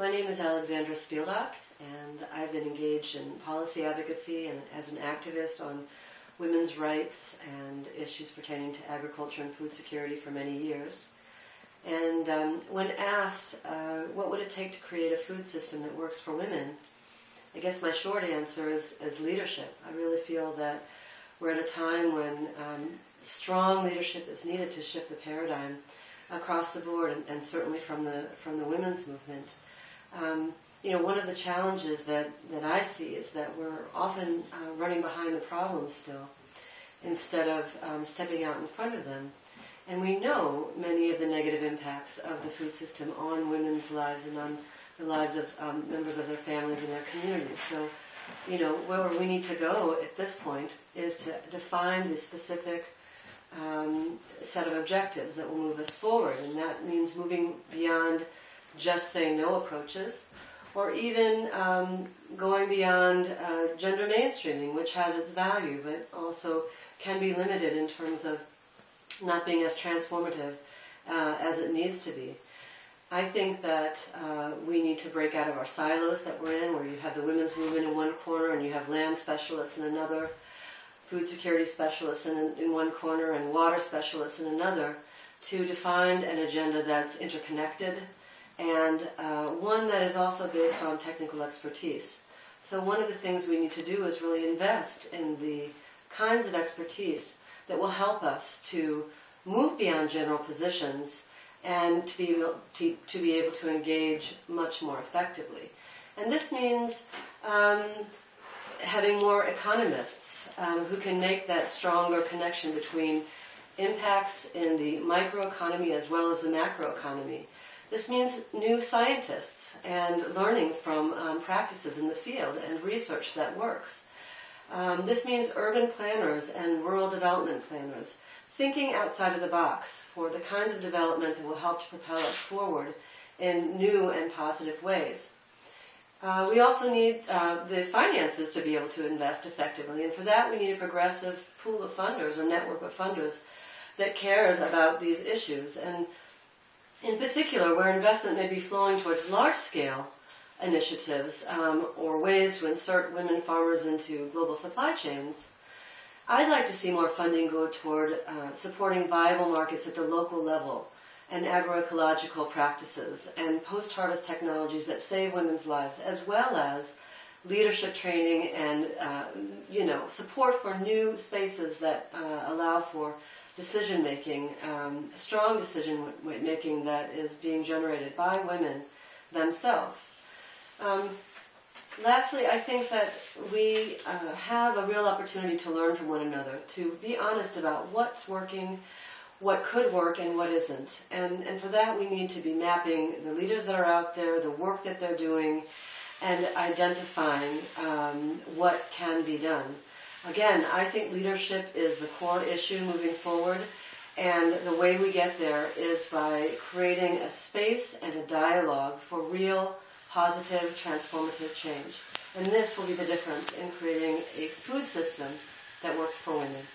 My name is Alexandra Spieldock, and I've been engaged in policy advocacy and as an activist on women's rights and issues pertaining to agriculture and food security for many years. And when asked what would it take to create a food system that works for women, I guess my short answer is leadership. I really feel that we're at a time when strong leadership is needed to shift the paradigm across the board, and certainly from the women's movement. One of the challenges that I see is that we're often running behind the problems still, instead of stepping out in front of them. And we know many of the negative impacts of the food system on women's lives and on the lives of members of their families and their communities. So, where we need to go at this point is to define the specific set of objectives that will move us forward. And that means moving beyond just say no approaches, or even going beyond gender mainstreaming, which has its value, but also can be limited in terms of not being as transformative as it needs to be. I think that we need to break out of our silos that we're in, where you have the women's movement in one corner and you have land specialists in another, food security specialists in one corner and water specialists in another, to define an agenda that's interconnected and one that is also based on technical expertise. So one of the things we need to do is really invest in the kinds of expertise that will help us to move beyond general positions and to be able to engage much more effectively. And this means having more economists who can make that stronger connection between impacts in the microeconomy as well as the macroeconomy. This means new scientists and learning from practices in the field and research that works. This means urban planners and rural development planners thinking outside of the box for the kinds of development that will help to propel us forward in new and positive ways. We also need the finances to be able to invest effectively, and for that we need a progressive pool of funders or network of funders that cares about these issues. And in particular, where investment may be flowing towards large-scale initiatives or ways to insert women farmers into global supply chains, I'd like to see more funding go toward supporting viable markets at the local level and agroecological practices and post-harvest technologies that save women's lives, as well as leadership training and support for new spaces that allow for decision-making, strong decision-making that is being generated by women themselves. Lastly, I think that we have a real opportunity to learn from one another, to be honest about what's working, what could work, and what isn't. And for that, we need to be mapping the leaders that are out there, the work that they're doing, and identifying what can be done. Again, I think leadership is the core issue moving forward, and the way we get there is by creating a space and a dialogue for real, positive, transformative change. And this will be the difference in creating a food system that works for women.